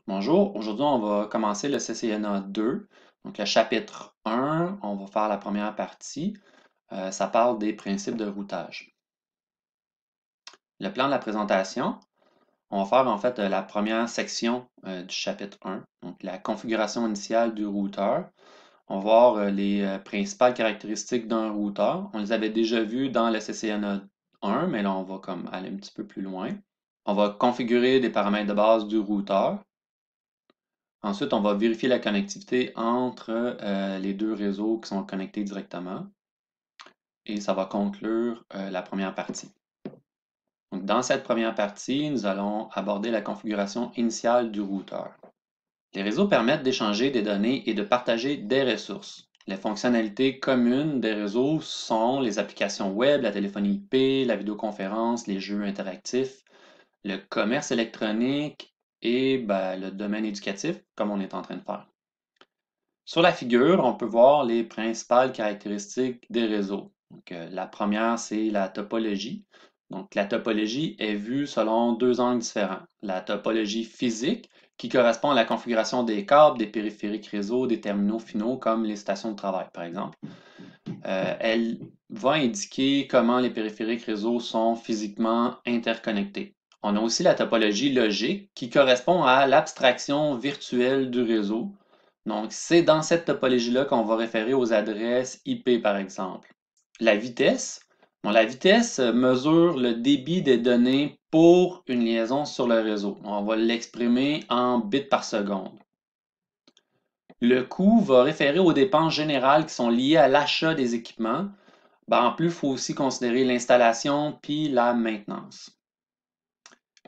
Bonjour, aujourd'hui on va commencer le CCNA 2. Donc le chapitre 1, on va faire la première partie. Ça parle des principes de routage. Le plan de la présentation, on va faire en fait la première section du chapitre 1, donc la configuration initiale du routeur. On va voir les principales caractéristiques d'un routeur. On les avait déjà vues dans le CCNA 1, mais là on va comme aller un petit peu plus loin. On va configurer des paramètres de base du routeur. Ensuite, on va vérifier la connectivité entre les deux réseaux qui sont connectés directement et ça va conclure la première partie. Donc, dans cette première partie, nous allons aborder la configuration initiale du routeur. Les réseaux permettent d'échanger des données et de partager des ressources. Les fonctionnalités communes des réseaux sont les applications web, la téléphonie IP, la vidéoconférence, les jeux interactifs, le commerce électronique et le domaine éducatif, comme on est en train de faire. Sur la figure, on peut voir les principales caractéristiques des réseaux. Donc, la première, c'est la topologie. Donc, la topologie est vue selon deux angles différents. La topologie physique, qui correspond à la configuration des câbles, des périphériques réseau, des terminaux finaux, comme les stations de travail, par exemple. Elle va indiquer comment les périphériques réseau sont physiquement interconnectés. On a aussi la topologie logique, qui correspond à l'abstraction virtuelle du réseau. Donc, c'est dans cette topologie-là qu'on va référer aux adresses IP, par exemple. La vitesse. Bon, la vitesse mesure le débit des données pour une liaison sur le réseau. On va l'exprimer en bits par seconde. Le coût va référer aux dépenses générales qui sont liées à l'achat des équipements. En plus, il faut aussi considérer l'installation puis la maintenance.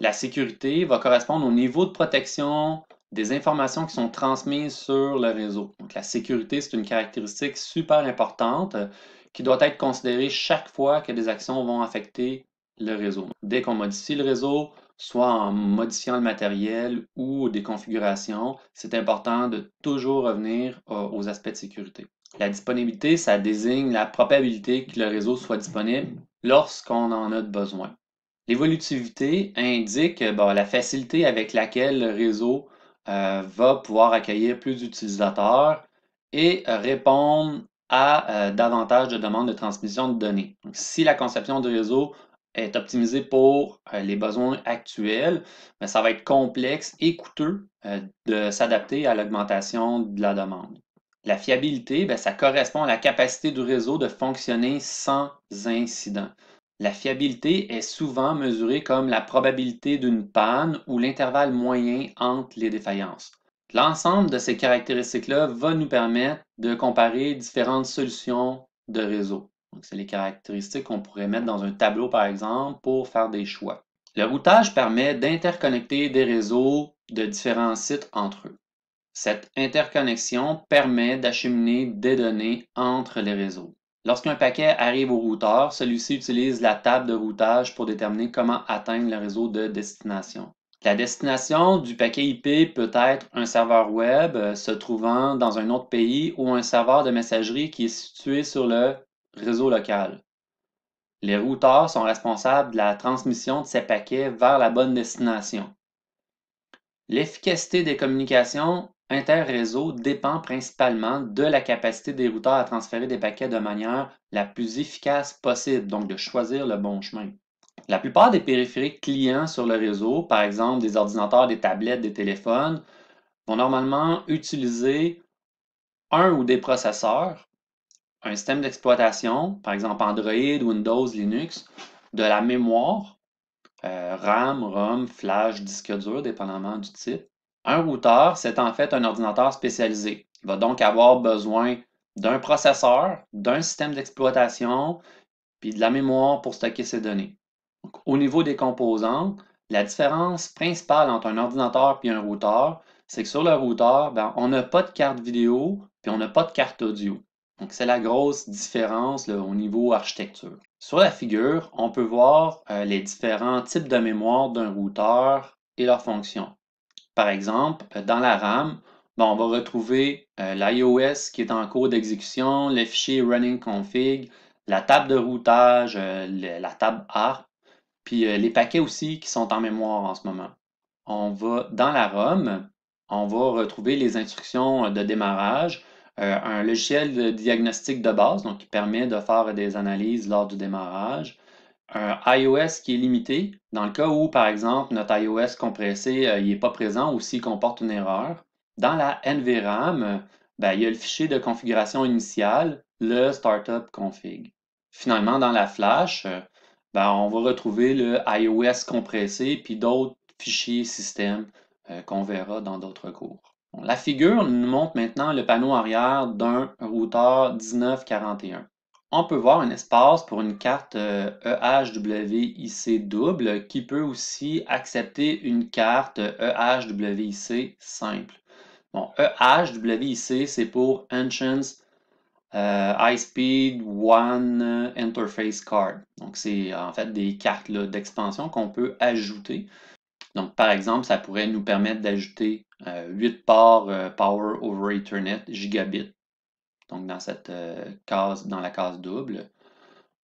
La sécurité va correspondre au niveau de protection des informations qui sont transmises sur le réseau. Donc, la sécurité, c'est une caractéristique super importante qui doit être considérée chaque fois que des actions vont affecter le réseau. Dès qu'on modifie le réseau, soit en modifiant le matériel ou des configurations, c'est important de toujours revenir aux aspects de sécurité. La disponibilité, ça désigne la probabilité que le réseau soit disponible lorsqu'on en a besoin. L'évolutivité indique la facilité avec laquelle le réseau va pouvoir accueillir plus d'utilisateurs et répondre à davantage de demandes de transmission de données. Donc, si la conception du réseau est optimisée pour les besoins actuels, ça va être complexe et coûteux de s'adapter à l'augmentation de la demande. La fiabilité, ça correspond à la capacité du réseau de fonctionner sans incident. La fiabilité est souvent mesurée comme la probabilité d'une panne ou l'intervalle moyen entre les défaillances. L'ensemble de ces caractéristiques-là va nous permettre de comparer différentes solutions de réseau. C'est les caractéristiques qu'on pourrait mettre dans un tableau, par exemple, pour faire des choix. Le routage permet d'interconnecter des réseaux de différents sites entre eux. Cette interconnexion permet d'acheminer des données entre les réseaux. Lorsqu'un paquet arrive au routeur, celui-ci utilise la table de routage pour déterminer comment atteindre le réseau de destination. La destination du paquet IP peut être un serveur web se trouvant dans un autre pays ou un serveur de messagerie qui est situé sur le réseau local. Les routeurs sont responsables de la transmission de ces paquets vers la bonne destination. L'efficacité des communications inter-réseaux dépend principalement de la capacité des routeurs à transférer des paquets de manière la plus efficace possible, donc de choisir le bon chemin. La plupart des périphériques clients sur le réseau, par exemple des ordinateurs, des tablettes, des téléphones, vont normalement utiliser un ou des processeurs, un système d'exploitation, par exemple Android, Windows, Linux, de la mémoire, RAM, ROM, flash, disque dur, dépendamment du type. Un routeur, c'est en fait un ordinateur spécialisé. Il va donc avoir besoin d'un processeur, d'un système d'exploitation, puis de la mémoire pour stocker ses données. Donc, au niveau des composants, la différence principale entre un ordinateur et un routeur, c'est que sur le routeur, on n'a pas de carte vidéo, puis on n'a pas de carte audio. Donc, c'est la grosse différence là, au niveau architecture. Sur la figure, on peut voir les différents types de mémoire d'un routeur et leurs fonctions. Par exemple, dans la RAM, on va retrouver l'iOS qui est en cours d'exécution, le fichier running config, la table de routage, la table ARP, puis les paquets aussi qui sont en mémoire en ce moment. On va dans la ROM, on va retrouver les instructions de démarrage, un logiciel de diagnostic de base, donc qui permet de faire des analyses lors du démarrage, un iOS qui est limité, dans le cas où, par exemple, notre iOS compressé n'est pas présent ou s'il comporte une erreur. Dans la NVRAM, ben, il y a le fichier de configuration initiale, le startup config. Finalement, dans la flash, ben, on va retrouver le iOS compressé puis d'autres fichiers système qu'on verra dans d'autres cours. Bon, la figure nous montre maintenant le panneau arrière d'un routeur 1941. On peut voir un espace pour une carte EHWIC double qui peut aussi accepter une carte EHWIC simple. Bon, EHWIC, c'est pour Entrance High Speed One Interface Card. Donc, c'est en fait des cartes d'expansion qu'on peut ajouter. Donc, par exemple, ça pourrait nous permettre d'ajouter 8 ports Power over Ethernet gigabit. Donc, dans cette case, dans la case double.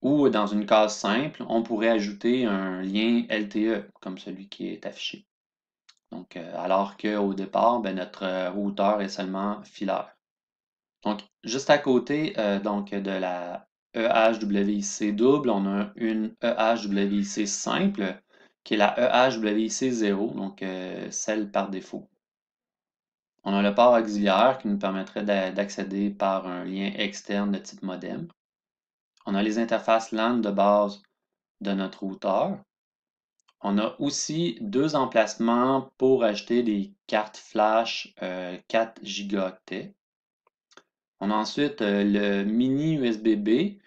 Ou dans une case simple, on pourrait ajouter un lien LTE, comme celui qui est affiché. Donc, alors qu'au départ, ben, notre routeur est seulement filaire. Donc, juste à côté donc, de la EHWIC double, on a une EHWIC simple, qui est la EHWIC 0, donc celle par défaut. On a le port auxiliaire qui nous permettrait d'accéder par un lien externe de type modem. On a les interfaces LAN de base de notre routeur. On a aussi deux emplacements pour ajouter des cartes flash 4 gigaoctets. On a ensuite le mini USB-B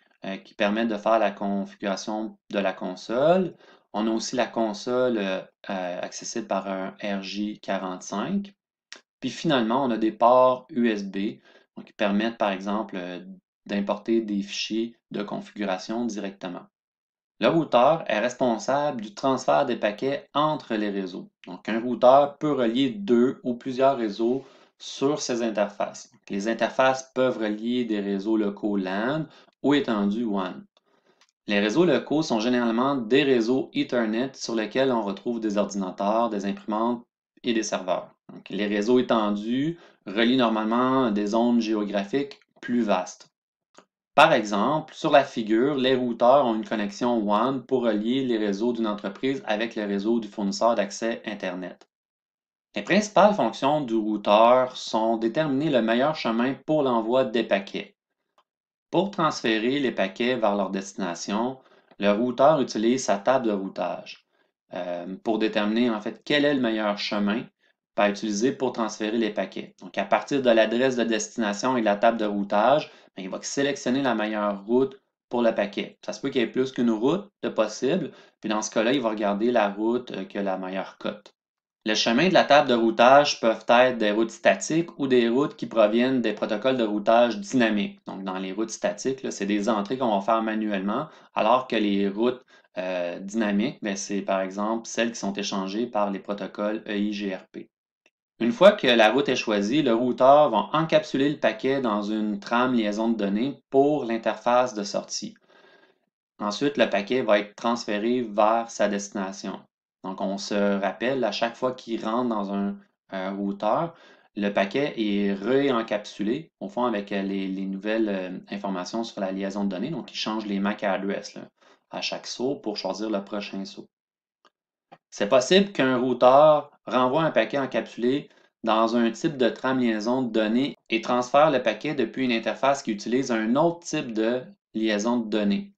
qui permet de faire la configuration de la console. On a aussi la console accessible par un RJ45. Puis finalement, on a des ports USB qui permettent par exemple d'importer des fichiers de configuration directement. Le routeur est responsable du transfert des paquets entre les réseaux. Donc, un routeur peut relier deux ou plusieurs réseaux sur ses interfaces. Donc, les interfaces peuvent relier des réseaux locaux LAN ou étendus WAN. Les réseaux locaux sont généralement des réseaux Ethernet sur lesquels on retrouve des ordinateurs, des imprimantes et des serveurs. Donc, les réseaux étendus relient normalement des zones géographiques plus vastes. Par exemple, sur la figure, les routeurs ont une connexion WAN pour relier les réseaux d'une entreprise avec le réseau du fournisseur d'accès Internet. Les principales fonctions du routeur sont déterminer le meilleur chemin pour l'envoi des paquets. Pour transférer les paquets vers leur destination, le routeur utilise sa table de routage pour déterminer en fait quel est le meilleur chemin à utiliser pour transférer les paquets. Donc, à partir de l'adresse de destination et de la table de routage, il va sélectionner la meilleure route pour le paquet. Ça se peut qu'il y ait plus qu'une route de possible, puis dans ce cas-là, il va regarder la route qui a la meilleure cote. Les chemins de la table de routage peuvent être des routes statiques ou des routes qui proviennent des protocoles de routage dynamiques. Donc, dans les routes statiques, c'est des entrées qu'on va faire manuellement, alors que les routes dynamiques, c'est par exemple celles qui sont échangées par les protocoles EIGRP. Une fois que la route est choisie, le routeur va encapsuler le paquet dans une trame liaison de données pour l'interface de sortie. Ensuite, le paquet va être transféré vers sa destination. Donc, on se rappelle, à chaque fois qu'il rentre dans un routeur, le paquet est réencapsulé, au fond, avec les nouvelles informations sur la liaison de données. Donc, il change les MAC address à chaque saut pour choisir le prochain saut. C'est possible qu'un routeur renvoie un paquet encapsulé dans un type de trame liaison de données et transfère le paquet depuis une interface qui utilise un autre type de liaison de données.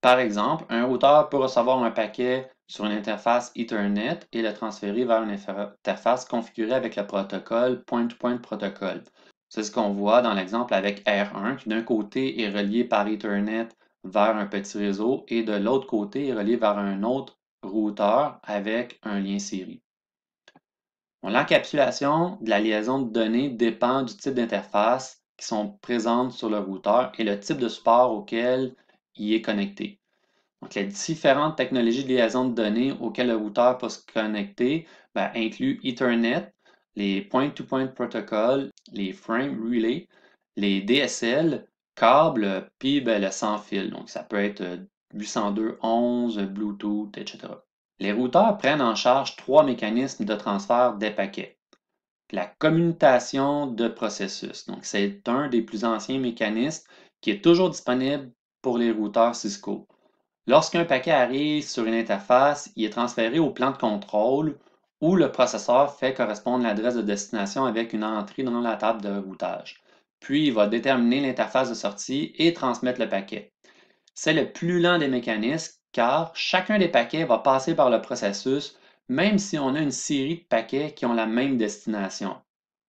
Par exemple, un routeur peut recevoir un paquet sur une interface Ethernet et le transférer vers une interface configurée avec le protocole Point-to-Point Protocol. C'est ce qu'on voit dans l'exemple avec R1 qui d'un côté est relié par Ethernet vers un petit réseau et de l'autre côté est relié vers un autre routeur avec un lien série. L'encapsulation de la liaison de données dépend du type d'interface qui sont présentes sur le routeur et le type de support auquel il est connecté. Donc, les différentes technologies de liaison de données auxquelles le routeur peut se connecter incluent Ethernet, les Point-to-Point Protocol, les Frame Relay, les DSL, câbles, puis le sans fil. Donc, ça peut être 802.11, Bluetooth, etc. Les routeurs prennent en charge trois mécanismes de transfert des paquets. La commutation de processus. Donc, c'est un des plus anciens mécanismes qui est toujours disponible pour les routeurs Cisco. Lorsqu'un paquet arrive sur une interface, il est transféré au plan de contrôle où le processeur fait correspondre l'adresse de destination avec une entrée dans la table de routage. Puis, il va déterminer l'interface de sortie et transmettre le paquet. C'est le plus lent des mécanismes car chacun des paquets va passer par le processus, même si on a une série de paquets qui ont la même destination.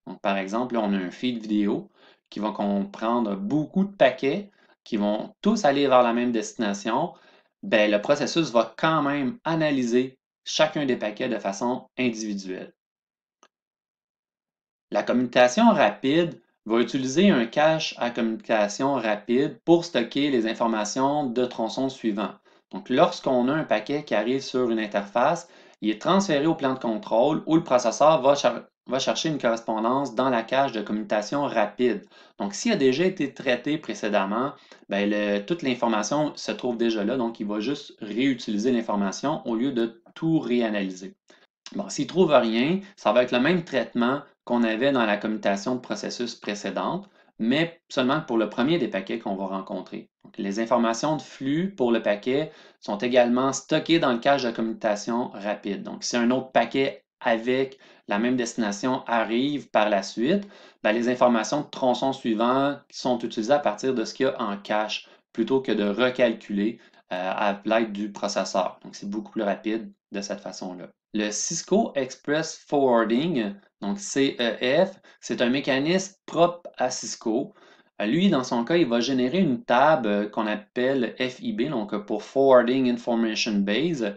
Donc, par exemple, là, on a un feed vidéo qui va comprendre beaucoup de paquets qui vont tous aller vers la même destination. Ben, le processus va quand même analyser chacun des paquets de façon individuelle. La communication rapide va utiliser un cache à communication rapide pour stocker les informations de tronçon suivant. Donc, lorsqu'on a un paquet qui arrive sur une interface, il est transféré au plan de contrôle où le processeur va chercher une correspondance dans la cache de communication rapide. Donc, s'il a déjà été traité précédemment, ben, toute l'information se trouve déjà là, donc il va juste réutiliser l'information au lieu de tout réanalyser. Bon, s'il ne trouve rien, ça va être le même traitement qu'on avait dans la commutation de processus précédente, mais seulement pour le premier des paquets qu'on va rencontrer. Donc, les informations de flux pour le paquet sont également stockées dans le cache de commutation rapide. Donc, si un autre paquet avec la même destination arrive par la suite, ben, les informations de tronçon suivant sont utilisées à partir de ce qu'il y a en cache plutôt que de recalculer à l'aide du processeur. Donc, c'est beaucoup plus rapide de cette façon-là. Le Cisco Express Forwarding, donc CEF, c'est un mécanisme propre à Cisco. Lui, dans son cas, il va générer une table qu'on appelle FIB, donc pour Forwarding Information Base,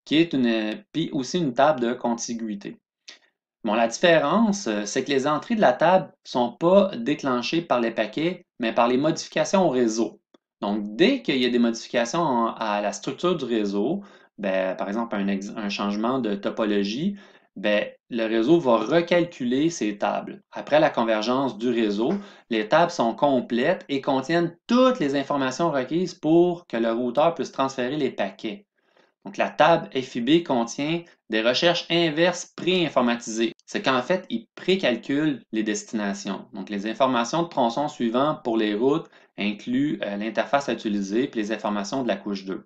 qui est puis aussi une table de contiguïté. Bon, la différence, c'est que les entrées de la table ne sont pas déclenchées par les paquets, mais par les modifications au réseau. Donc, dès qu'il y a des modifications à la structure du réseau, ben, par exemple un changement de topologie, ben, le réseau va recalculer ces tables. Après la convergence du réseau, les tables sont complètes et contiennent toutes les informations requises pour que le routeur puisse transférer les paquets. Donc, la table FIB contient des recherches inverses pré-informatisées. C'est qu'en fait, il précalcule les destinations. Donc, les informations de tronçon suivant pour les routes incluent l'interface à utiliser et les informations de la couche 2.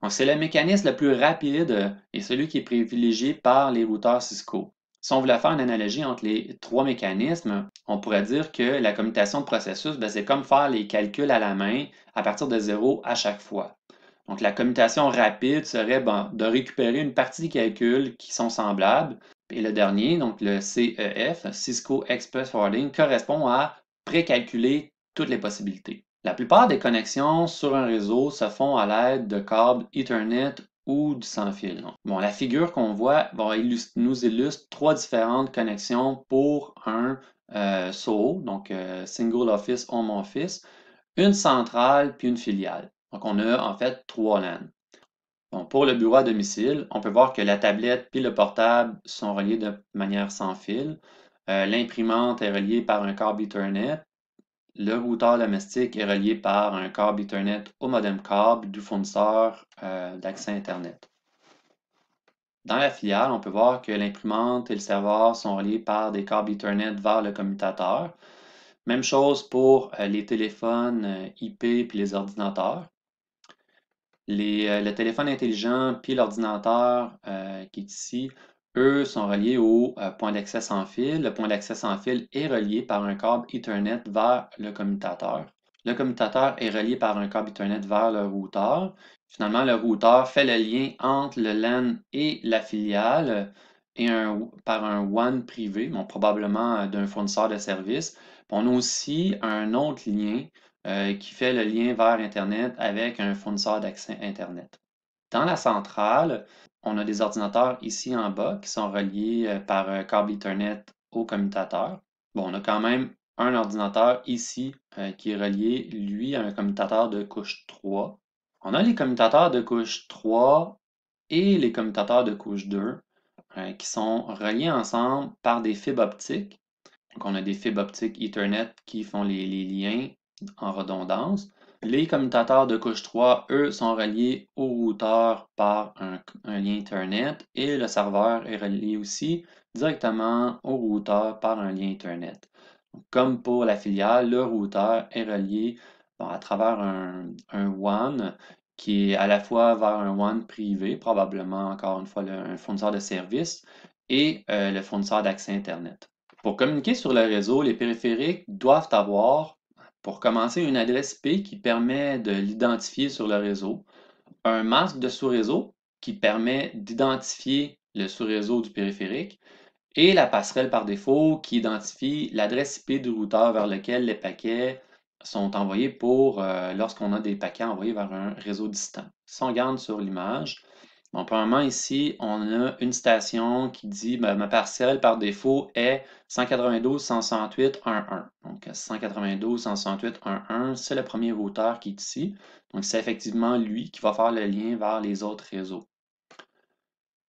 Donc, c'est le mécanisme le plus rapide et celui qui est privilégié par les routeurs Cisco. Si on voulait faire une analogie entre les trois mécanismes, on pourrait dire que la commutation de processus, c'est comme faire les calculs à la main à partir de zéro à chaque fois. Donc, la commutation rapide serait de récupérer une partie des calculs qui sont semblables. Et le dernier, donc le CEF, Cisco Express Forwarding, correspond à précalculer toutes les possibilités. La plupart des connexions sur un réseau se font à l'aide de câbles Ethernet ou du sans-fil. Bon, la figure qu'on voit nous illustre trois différentes connexions pour un SOHO, donc Single Office Home Office, une centrale puis une filiale. Donc, on a en fait trois LAN. Bon, pour le bureau à domicile, on peut voir que la tablette puis le portable sont reliés de manière sans fil. L'imprimante est reliée par un câble Ethernet. Le routeur domestique est relié par un câble Ethernet au modem câble du fournisseur d'accès Internet. Dans la filiale, on peut voir que l'imprimante et le serveur sont reliés par des câbles Ethernet vers le commutateur. Même chose pour les téléphones IP et les ordinateurs. Le téléphone intelligent puis l'ordinateur qui est ici, eux sont reliés au point d'accès sans fil. Le point d'accès sans fil est relié par un câble Ethernet vers le commutateur. Le commutateur est relié par un câble Ethernet vers le routeur. Finalement, le routeur fait le lien entre le LAN et la filiale et par un WAN privé, bon, probablement d'un fournisseur de services. On a aussi un autre lien qui fait le lien vers Internet avec un fournisseur d'accès Internet. Dans la centrale, on a des ordinateurs ici en bas qui sont reliés par un câble Ethernet au commutateur. Bon, on a quand même un ordinateur ici qui est relié, lui, à un commutateur de couche 3. On a les commutateurs de couche 3 et les commutateurs de couche 2 qui sont reliés ensemble par des fibres optiques. Donc, on a des fibres optiques Ethernet qui font les liens en redondance. Les commutateurs de couche 3, eux, sont reliés au routeur par un lien Ethernet et le serveur est relié aussi directement au routeur par un lien Ethernet. Donc, comme pour la filiale, le routeur est relié à travers un WAN qui est à la fois vers un WAN privé, probablement encore une fois un fournisseur de services, et le fournisseur d'accès Internet. Pour communiquer sur le réseau, les périphériques doivent avoir, pour commencer, une adresse IP qui permet de l'identifier sur le réseau, un masque de sous-réseau qui permet d'identifier le sous-réseau du périphérique, et la passerelle par défaut qui identifie l'adresse IP du routeur vers lequel les paquets sont envoyés lorsqu'on a des paquets envoyés vers un réseau distant. Si on regarde sur l'image, bon, premièrement, ici, on a une station qui dit ma passerelle par défaut est 192.168.1.1. Donc, 192.168.1.1, c'est le premier routeur qui est ici. Donc, c'est effectivement lui qui va faire le lien vers les autres réseaux.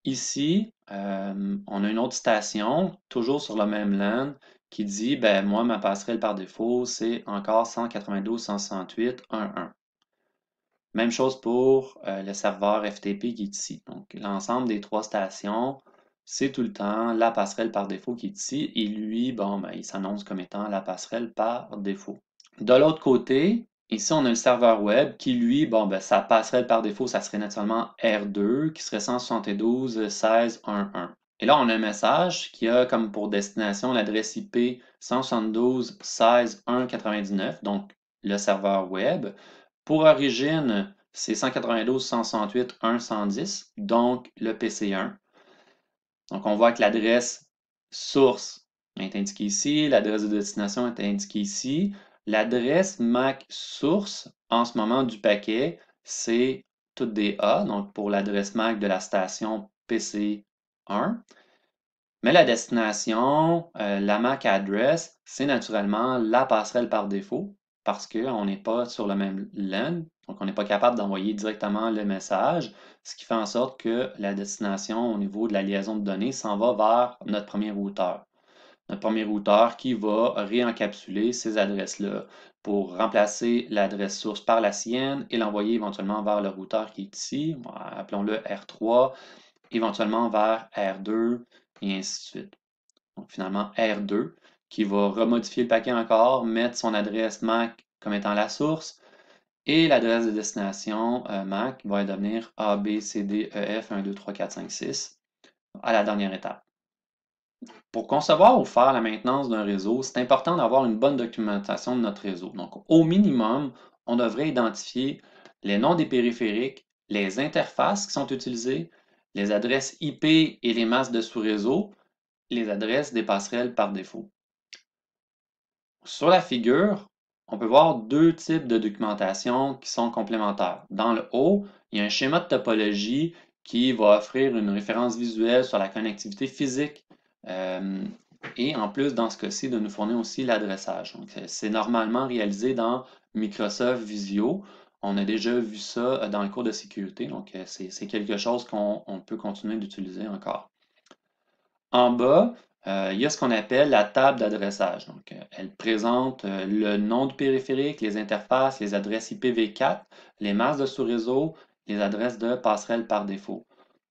Ici, on a une autre station, toujours sur le même LAN, qui dit, ben, moi, ma passerelle par défaut, c'est encore 192.168.1.1. Même chose pour le serveur FTP qui est ici. Donc, l'ensemble des trois stations, c'est tout le temps la passerelle par défaut qui est ici. Et lui, bon, ben, il s'annonce comme étant la passerelle par défaut. De l'autre côté, ici, on a le serveur web qui, lui, bon, ben, sa passerelle par défaut, ça serait naturellement R2, qui serait 172.16.1.1. Et là, on a un message qui a comme pour destination l'adresse IP 172.16.1.99, donc le serveur web. Pour origine, c'est 192.168.1.110, donc le PC1. Donc, on voit que l'adresse source est indiquée ici, l'adresse de destination est indiquée ici. L'adresse MAC source, en ce moment du paquet, c'est toutes des A, donc pour l'adresse MAC de la station PC1. Mais la destination, la MAC address, c'est naturellement la passerelle par défaut parce qu'on n'est pas sur le même LAN, donc on n'est pas capable d'envoyer directement le message, ce qui fait en sorte que la destination au niveau de la liaison de données s'en va vers notre premier routeur. Notre premier routeur qui va réencapsuler ces adresses-là pour remplacer l'adresse source par la sienne et l'envoyer éventuellement vers le routeur qui est ici, appelons-le R3, éventuellement vers R2, et ainsi de suite. Donc finalement, R2 qui va remodifier le paquet encore, mettre son adresse MAC comme étant la source, et l'adresse de destination MAC va devenir A, B, C, D, E, F, 1, 2, 3, 4, 5, 6 à la dernière étape. Pour concevoir ou faire la maintenance d'un réseau, c'est important d'avoir une bonne documentation de notre réseau. Donc, au minimum, on devrait identifier les noms des périphériques, les interfaces qui sont utilisées, les adresses IP et les masques de sous-réseau, les adresses des passerelles par défaut. Sur la figure, on peut voir deux types de documentation qui sont complémentaires. Dans le haut, il y a un schéma de topologie qui va offrir une référence visuelle sur la connectivité physique et en plus, dans ce cas-ci, de nous fournir aussi l'adressage. Donc, c'est normalement réalisé dans Microsoft Visio. On a déjà vu ça dans le cours de sécurité, donc c'est quelque chose qu'on peut continuer d'utiliser encore. En bas, il y a ce qu'on appelle la table d'adressage. Donc, elle présente le nom du périphérique, les interfaces, les adresses IPv4, les masques de sous-réseau, les adresses de passerelle par défaut.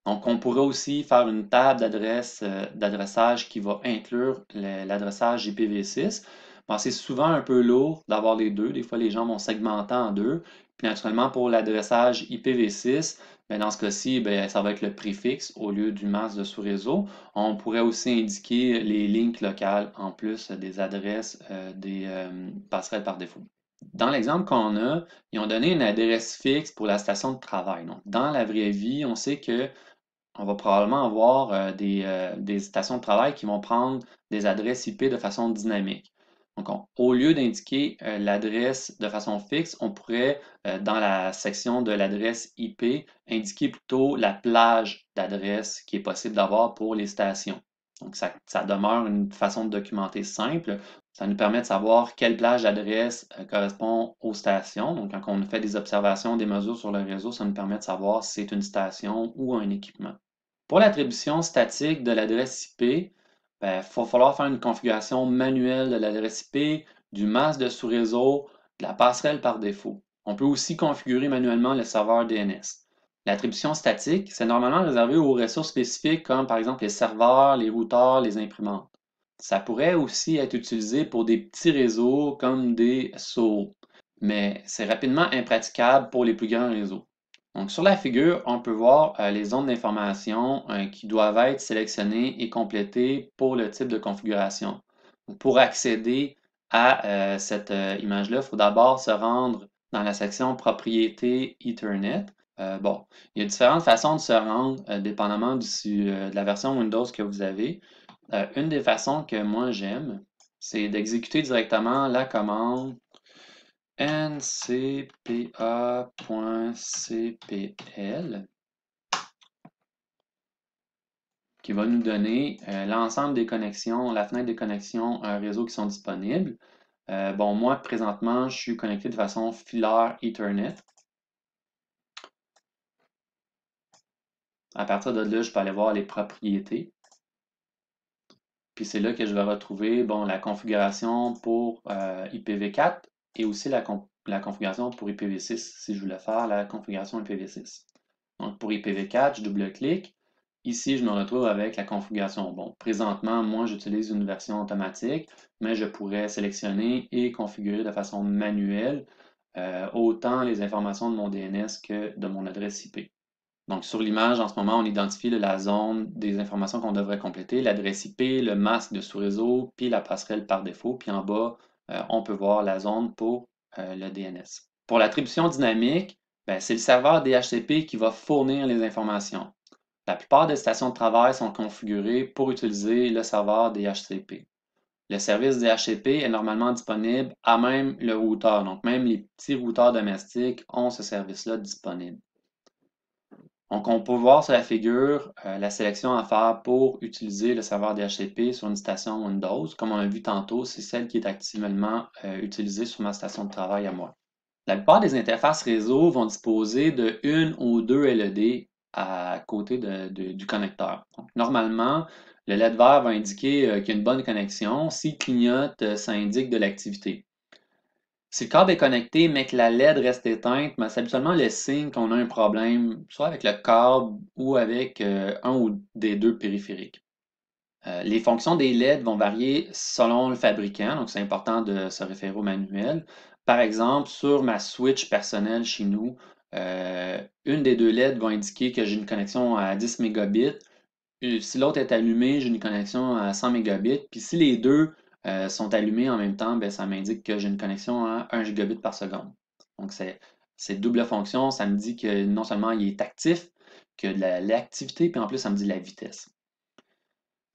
Donc, on pourrait aussi faire une table d'adressage qui va inclure l'adressage IPv6. Bon, c'est souvent un peu lourd d'avoir les deux. Des fois, les gens vont segmenter en deux. Puis, naturellement, pour l'adressage IPv6, ben, dans ce cas-ci, ben, ça va être le préfixe au lieu du masque de sous-réseau. On pourrait aussi indiquer les lignes locales en plus des adresses des passerelles par défaut. Dans l'exemple qu'on a, ils ont donné une adresse fixe pour la station de travail. Donc, dans la vraie vie, on sait que on va probablement avoir des stations de travail qui vont prendre des adresses IP de façon dynamique. Donc, au lieu d'indiquer l'adresse de façon fixe, on pourrait, dans la section de l'adresse IP, indiquer plutôt la plage d'adresses qui est possible d'avoir pour les stations. Donc, ça demeure une façon de documenter simple. Ça nous permet de savoir quelle plage d'adresse correspond aux stations. Donc, quand on fait des observations, des mesures sur le réseau, ça nous permet de savoir si c'est une station ou un équipement. Pour l'attribution statique de l'adresse IP, il va falloir faire une configuration manuelle de l'adresse IP, du masque de sous-réseau, de la passerelle par défaut. On peut aussi configurer manuellement le serveur DNS. L'attribution statique, c'est normalement réservé aux ressources spécifiques comme par exemple les serveurs, les routeurs, les imprimantes. Ça pourrait aussi être utilisé pour des petits réseaux comme des SOHO, mais c'est rapidement impraticable pour les plus grands réseaux. Donc, sur la figure, on peut voir les zones d'information qui doivent être sélectionnées et complétées pour le type de configuration. Donc, pour accéder à cette image-là, il faut d'abord se rendre dans la section Propriétés Ethernet. Bon, il y a différentes façons de se rendre, dépendamment de la version Windows que vous avez. Une des façons que moi j'aime, c'est d'exécuter directement la commande ncpa.cpl qui va nous donner l'ensemble des connexions, la fenêtre des connexions à un réseau qui sont disponibles. Bon, moi, présentement, je suis connecté de façon filaire Ethernet. À partir de là, je peux aller voir les propriétés. Puis c'est là que je vais retrouver bon, la configuration pour IPv4 et aussi la configuration pour IPv6 si je voulais faire la configuration IPv6. Donc pour IPv4, je double-clique. Ici, je me retrouve avec la configuration. Bon, présentement, moi, j'utilise une version automatique, mais je pourrais sélectionner et configurer de façon manuelle autant les informations de mon DNS que de mon adresse IP. Donc, sur l'image, en ce moment, on identifie la zone des informations qu'on devrait compléter, l'adresse IP, le masque de sous-réseau, puis la passerelle par défaut. Puis en bas, on peut voir la zone pour le DNS. Pour l'attribution dynamique, ben, c'est le serveur DHCP qui va fournir les informations. La plupart des stations de travail sont configurées pour utiliser le serveur DHCP. Le service DHCP est normalement disponible à même le routeur. Donc, même les petits routeurs domestiques ont ce service-là disponible. Donc, on peut voir sur la figure la sélection à faire pour utiliser le serveur DHCP sur une station Windows. Comme on a vu tantôt, c'est celle qui est actuellement utilisée sur ma station de travail à moi. La plupart des interfaces réseau vont disposer de une ou deux LED à côté du connecteur. Donc, normalement, le LED vert va indiquer qu'il y a une bonne connexion. S'il clignote, ça indique de l'activité. Si le câble est connecté, mais que la LED reste éteinte, ben, c'est habituellement le signe qu'on a un problème, soit avec le câble ou avec un ou des deux périphériques. Les fonctions des LED vont varier selon le fabricant, donc c'est important de se référer au manuel. Par exemple, sur ma switch personnelle chez nous, une des deux LED va indiquer que j'ai une connexion à 10 mégabits. Si l'autre est allumé, j'ai une connexion à 100 mégabits. Puis si les deux sont allumés en même temps, ben, ça m'indique que j'ai une connexion à 1 gigabit par seconde. Donc c'est double fonction. Ça me dit que non seulement il est actif, que de l'activité, puis en plus ça me dit la vitesse.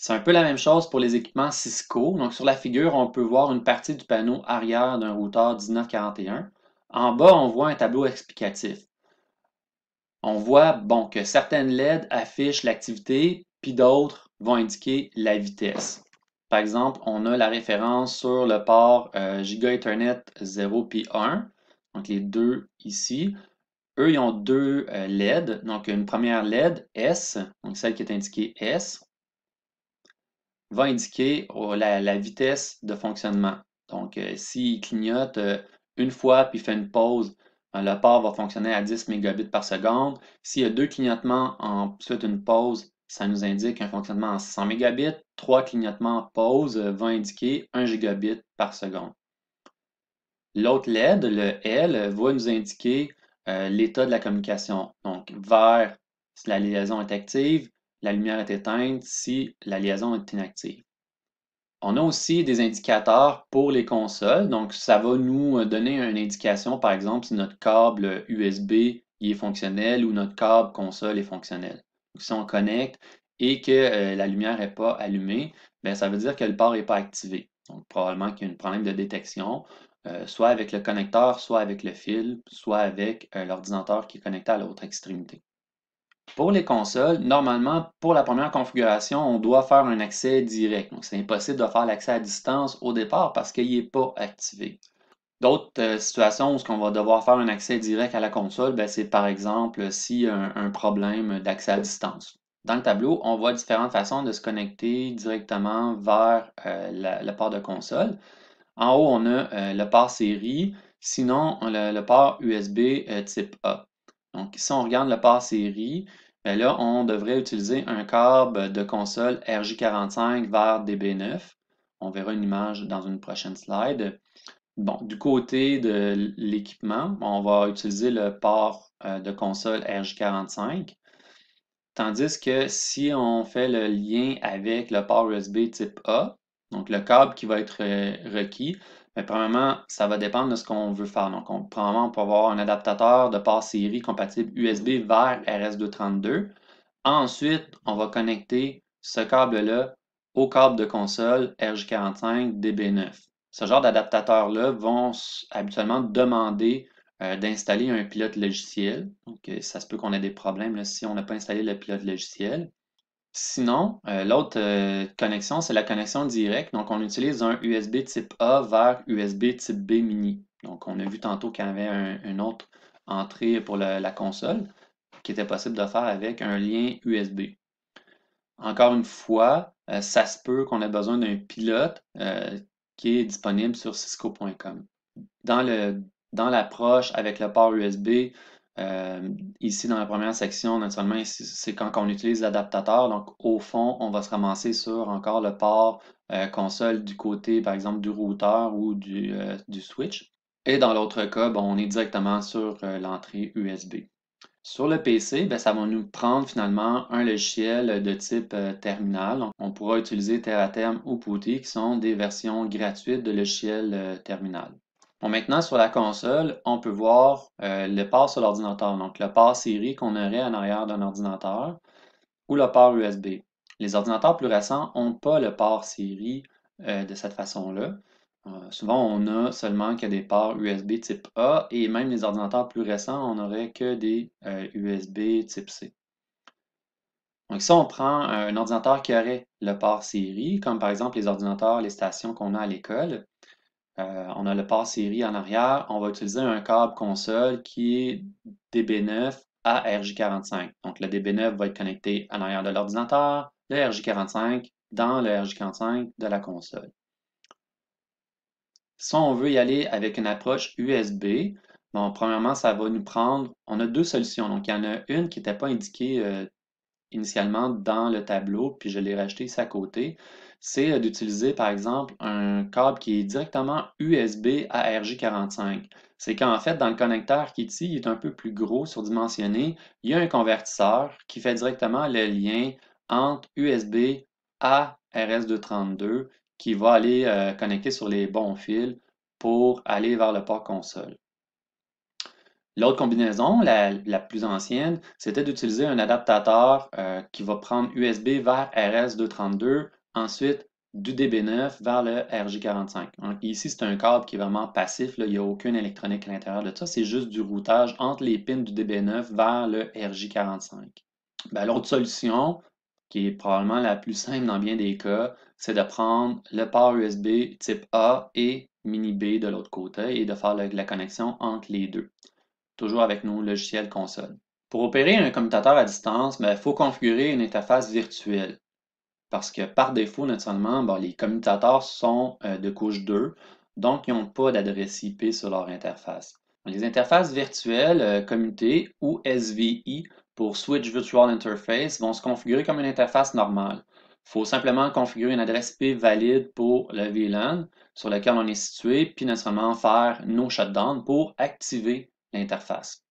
C'est un peu la même chose pour les équipements Cisco. Donc sur la figure, on peut voir une partie du panneau arrière d'un routeur 1941. En bas, on voit un tableau explicatif. On voit bon, que certaines LED affichent l'activité, puis d'autres vont indiquer la vitesse. Par exemple, on a la référence sur le port Giga Ethernet 0 puis 1, donc les deux ici. Eux, ils ont deux LED, donc une première LED S, donc celle qui est indiquée S, va indiquer la vitesse de fonctionnement. Donc, s'il clignote une fois puis fait une pause, le port va fonctionner à 10 mégabits par seconde. S'il y a deux clignotements en suite d'une pause, ça nous indique un fonctionnement en 100 mégabits. Trois clignotements en pause va indiquer 1 gigabit par seconde. L'autre LED, le L, va nous indiquer l'état de la communication. Donc, vert, si la liaison est active, la lumière est éteinte si la liaison est inactive. On a aussi des indicateurs pour les consoles. Donc, ça va nous donner une indication, par exemple, si notre câble USB est fonctionnel ou notre câble console est fonctionnel. Donc, si on connecte et que la lumière n'est pas allumée, bien, ça veut dire que le port n'est pas activé. Donc, probablement qu'il y a un problème de détection, soit avec le connecteur, soit avec le fil, soit avec l'ordinateur qui est connecté à l'autre extrémité. Pour les consoles, normalement, pour la première configuration, on doit faire un accès direct. Donc, c'est impossible de faire l'accès à distance au départ parce qu'il n'est pas activé. D'autres situations où on va devoir faire un accès direct à la console, ben, c'est par exemple s'il y a un problème d'accès à distance. Dans le tableau, on voit différentes façons de se connecter directement vers le port de console. En haut, on a le port série. Sinon, le port USB type A. Donc, si on regarde le port série, ben là, on devrait utiliser un câble de console RJ45 vers DB9. On verra une image dans une prochaine slide. Bon, du côté de l'équipement, on va utiliser le port de console RJ45. Tandis que si on fait le lien avec le port USB type A, donc le câble qui va être requis, mais premièrement, ça va dépendre de ce qu'on veut faire. Donc, premièrement, on peut avoir un adaptateur de port série compatible USB vers RS232. Ensuite, on va connecter ce câble-là au câble de console RJ45 DB9. Ce genre d'adaptateurs-là vont habituellement demander d'installer un pilote logiciel. Donc, ça se peut qu'on ait des problèmes là, si on n'a pas installé le pilote logiciel. Sinon, l'autre connexion, c'est la connexion directe. Donc, on utilise un USB type A vers USB type B mini. Donc, on a vu tantôt qu'il y avait une autre entrée pour la console qui était possible de faire avec un lien USB. Encore une fois, ça se peut qu'on ait besoin d'un pilote qui est disponible sur cisco.com. Dans l'approche avec le port USB, ici dans la première section, naturellement, c'est quand on utilise l'adaptateur. Donc, au fond, on va se ramasser sur encore le port console du côté, par exemple, du routeur ou du switch. Et dans l'autre cas, bon, on est directement sur l'entrée USB. Sur le PC, ben, ça va nous prendre finalement un logiciel de type terminal. Donc, on pourra utiliser Teraterm ou Putty, qui sont des versions gratuites de logiciels terminal. Bon, maintenant, sur la console, on peut voir le port sur l'ordinateur. Donc, le port série qu'on aurait en arrière d'un ordinateur ou le port USB. Les ordinateurs plus récents n'ont pas le port série de cette façon-là. Souvent, on a seulement que des ports USB type A et même les ordinateurs plus récents, on n'aurait que des USB type C. Donc, si on prend un ordinateur qui aurait le port série, comme par exemple les ordinateurs, les stations qu'on a à l'école, on a le port série en arrière, on va utiliser un câble console qui est DB9 à RJ45. Donc, le DB9 va être connecté en arrière de l'ordinateur, le RJ45 dans le RJ45 de la console. Si on veut y aller avec une approche USB, bon, premièrement, ça va nous prendre, on a deux solutions. Donc, il y en a une qui n'était pas indiquée initialement dans le tableau, puis je l'ai rajouté ici à côté. C'est d'utiliser, par exemple, un câble qui est directement USB à RJ45. C'est qu'en fait, dans le connecteur qui est ici, il est un peu plus gros, surdimensionné. Il y a un convertisseur qui fait directement le lien entre USB à RS232 qui va aller connecter sur les bons fils pour aller vers le port console. L'autre combinaison, la plus ancienne, c'était d'utiliser un adaptateur qui va prendre USB vers RS232, ensuite du DB9 vers le RJ45. Donc, ici, c'est un câble qui est vraiment passif, là, il n'y a aucune électronique à l'intérieur de ça, c'est juste du routage entre les pins du DB9 vers le RJ45. Ben, l'autre solution, qui est probablement la plus simple dans bien des cas, c'est de prendre le port USB type A et mini B de l'autre côté et de faire la connexion entre les deux, toujours avec nos logiciels console. Pour opérer un commutateur à distance, il faut configurer une interface virtuelle. Parce que par défaut, naturellement, les commutateurs sont de couche 2, donc ils n'ont pas d'adresse IP sur leur interface. Les interfaces virtuelles commutées ou SVI pour Switch Virtual Interface vont se configurer comme une interface normale. Il faut simplement configurer une adresse IP valide pour le VLAN sur lequel on est situé, puis naturellement faire nos shutdowns pour activer l'interface.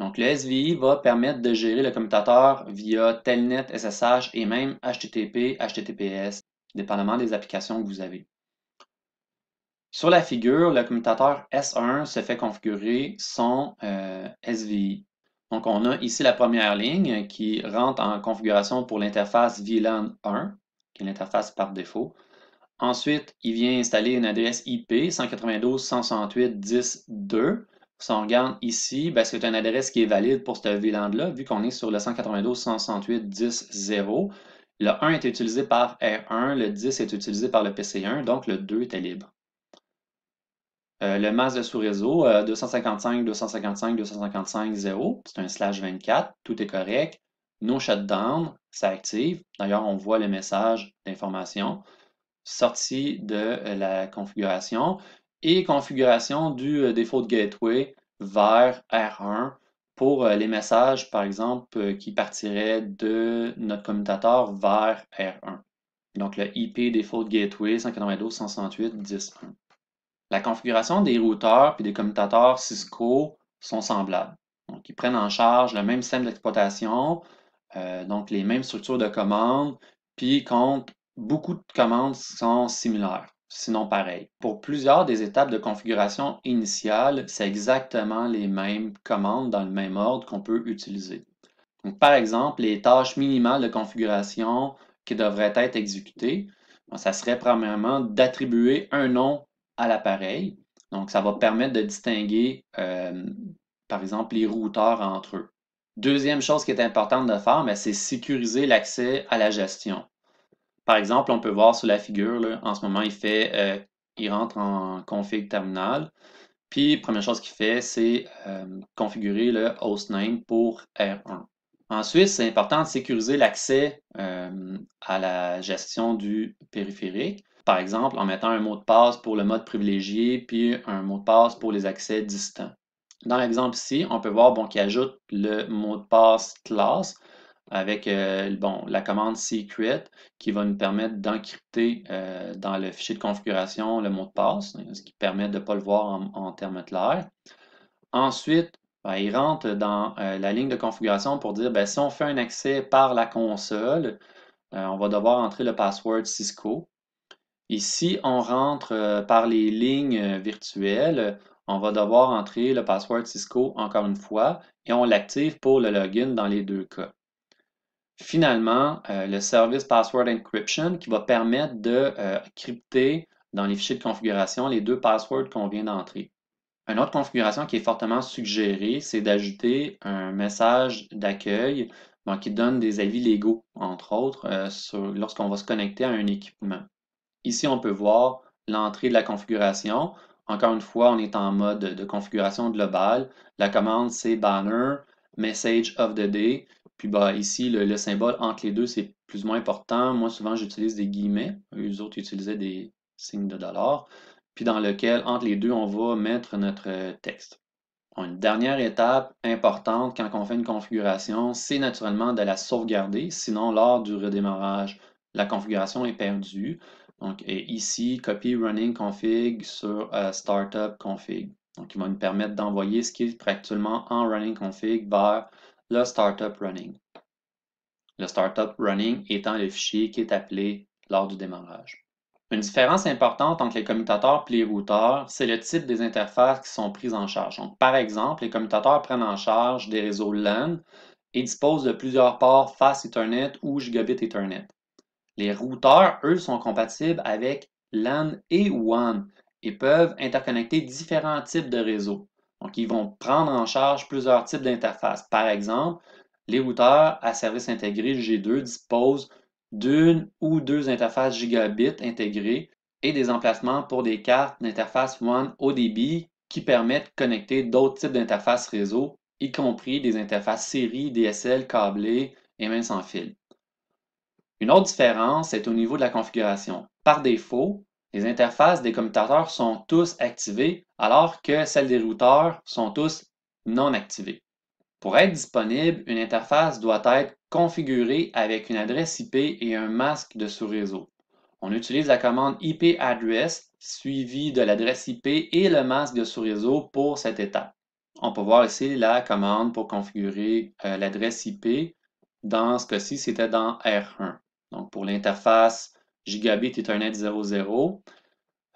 Donc, le SVI va permettre de gérer le commutateur via Telnet, SSH et même HTTP, HTTPS, dépendamment des applications que vous avez. Sur la figure, le commutateur S1 se fait configurer son SVI. Donc, on a ici la première ligne qui rentre en configuration pour l'interface VLAN 1, qui est l'interface par défaut. Ensuite, il vient installer une adresse IP 192.168.10.2. Si on regarde ici, c'est une adresse qui est valide pour ce VLAN-là, vu qu'on est sur le 192.168.10.0. Le 1 est utilisé par R1, le 10 est utilisé par le PC1, donc le 2 était libre. Le masque de sous-réseau, 255.255.255.0, c'est un /24, tout est correct. No shutdown, ça active. D'ailleurs, on voit le message d'information. Sortie de la configuration. et configuration du default gateway vers R1 pour les messages, par exemple, qui partiraient de notre commutateur vers R1. Donc le IP Default Gateway 192.168.10.1. La configuration des routeurs et des commutateurs Cisco sont semblables. Donc, ils prennent en charge le même système d'exploitation, donc les mêmes structures de commandes, puis comptent beaucoup de commandes sont similaires, sinon pareilles. Pour plusieurs des étapes de configuration initiale, c'est exactement les mêmes commandes dans le même ordre qu'on peut utiliser. Donc, par exemple, les tâches minimales de configuration qui devraient être exécutées, ça serait premièrement d'attribuer un nom à l'appareil. Donc, ça va permettre de distinguer, par exemple, les routeurs entre eux. Deuxième chose qui est importante de faire, c'est sécuriser l'accès à la gestion. Par exemple, on peut voir sur la figure, là, en ce moment, il rentre en config terminal. Puis, première chose qu'il fait, c'est configurer le hostname pour R1. Ensuite, c'est important de sécuriser l'accès à la gestion du périphérique. Par exemple, en mettant un mot de passe pour le mode privilégié, puis un mot de passe pour les accès distants. Dans l'exemple ici, on peut voir qu'il ajoute le mot de passe classe avec la commande secret qui va nous permettre d'encrypter dans le fichier de configuration le mot de passe, ce qui permet de ne pas le voir en termes clairs. Ensuite, il rentre dans la ligne de configuration pour dire si on fait un accès par la console, on va devoir entrer le password Cisco. Ici, on rentre par les lignes virtuelles, on va devoir entrer le password Cisco encore une fois et on l'active pour le login dans les deux cas. Finalement, le service Password Encryption qui va permettre de crypter dans les fichiers de configuration les deux passwords qu'on vient d'entrer. Une autre configuration qui est fortement suggérée, c'est d'ajouter un message d'accueil qui donne des avis légaux, entre autres, lorsqu'on va se connecter à un équipement. Ici, on peut voir l'entrée de la configuration. Encore une fois, on est en mode de configuration globale. La commande, c'est banner, message of the day. Puis ici, le symbole entre les deux, c'est plus ou moins important. Moi, souvent, j'utilise des guillemets. Eux autres utilisaient des signes de dollars. Puis dans lequel, entre les deux, on va mettre notre texte. Une dernière étape importante quand on fait une configuration, c'est naturellement de la sauvegarder. Sinon, lors du redémarrage, la configuration est perdue. Donc ici, copy running config sur startup config. Donc, il va nous permettre d'envoyer ce qui est actuellement en running config vers le startup running. Le startup running étant le fichier qui est appelé lors du démarrage. Une différence importante entre les commutateurs et les routeurs, c'est le type des interfaces qui sont prises en charge. Donc, par exemple, les commutateurs prennent en charge des réseaux LAN et disposent de plusieurs ports Fast Ethernet ou Gigabit Ethernet. Les routeurs, eux, sont compatibles avec LAN et WAN et peuvent interconnecter différents types de réseaux. Donc, ils vont prendre en charge plusieurs types d'interfaces. Par exemple, les routeurs à service intégré G2 disposent d'une ou deux interfaces gigabit intégrées et des emplacements pour des cartes d'interface WAN haut débit qui permettent de connecter d'autres types d'interfaces réseau, y compris des interfaces série, DSL, câblées et même sans fil. Une autre différence est au niveau de la configuration. Par défaut, les interfaces des commutateurs sont tous activées alors que celles des routeurs sont tous non activées. Pour être disponible, une interface doit être configurée avec une adresse IP et un masque de sous-réseau. On utilise la commande IP address suivie de l'adresse IP et le masque de sous-réseau pour cette étape. On peut voir ici la commande pour configurer l'adresse IP. Dans ce cas-ci, c'était dans R1. Donc pour l'interface Gigabit Ethernet 00,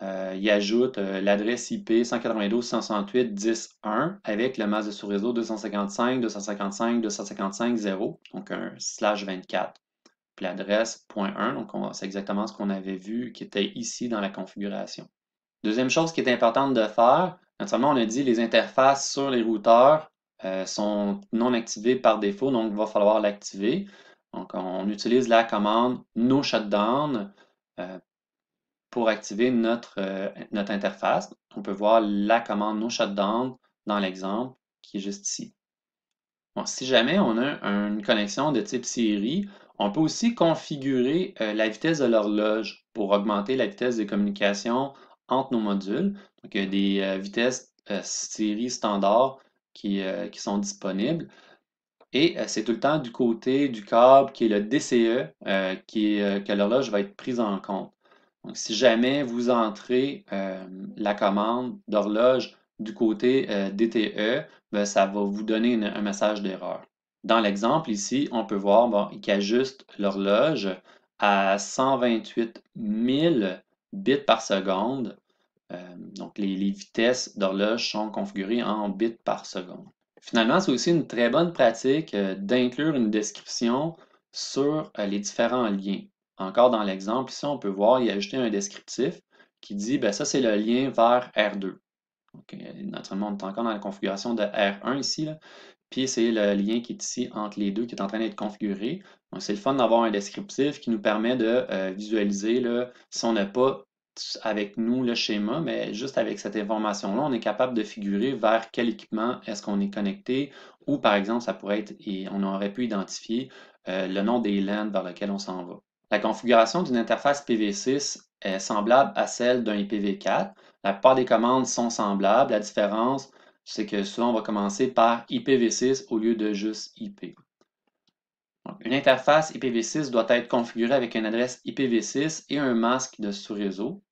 il ajoute l'adresse IP 192.168.10.1 avec le masque de sous-réseau 255.255.255.0, donc un /24. Puis l'adresse .1, donc c'est exactement ce qu'on avait vu qui était ici dans la configuration. Deuxième chose qui est importante de faire, naturellement, on a dit les interfaces sur les routeurs sont non activées par défaut, donc il va falloir l'activer. Donc, on utilise la commande no shutdown pour activer notre interface. On peut voir la commande no shutdown dans l'exemple qui est juste ici. Bon, si jamais on a une connexion de type série, on peut aussi configurer la vitesse de l'horloge pour augmenter la vitesse de communication entre nos modules. Donc, il y a des vitesses série standard qui sont disponibles. Et c'est tout le temps du côté du câble qui est le DCE que l'horloge va être prise en compte. Donc, si jamais vous entrez la commande d'horloge du côté DTE, ben, ça va vous donner un message d'erreur. Dans l'exemple ici, on peut voir bon, qu'il ajuste l'horloge à 128 000 bits par seconde. Donc, les vitesses d'horloge sont configurées en bits par seconde. Finalement, c'est aussi une très bonne pratique d'inclure une description sur les différents liens. Encore dans l'exemple, ici, on peut voir, il y a ajouté un descriptif qui dit, ben, ça, c'est le lien vers R2. Donc, naturellement, on est encore dans la configuration de R1 ici, là. Puis, c'est le lien qui est ici entre les deux qui est en train d'être configuré. Donc, c'est le fun d'avoir un descriptif qui nous permet de visualiser là, si on n'a pas avec nous le schéma, mais juste avec cette information-là, on est capable de figurer vers quel équipement est-ce qu'on est connecté, ou par exemple, ça pourrait être, et on aurait pu identifier le nom des LAN vers lequel on s'en va. La configuration d'une interface IPv6 est semblable à celle d'un IPv4. La plupart des commandes sont semblables. La différence, c'est que souvent, on va commencer par IPv6 au lieu de juste IP. Donc, une interface IPv6 doit être configurée avec une adresse IPv6 et un masque de sous-réseau.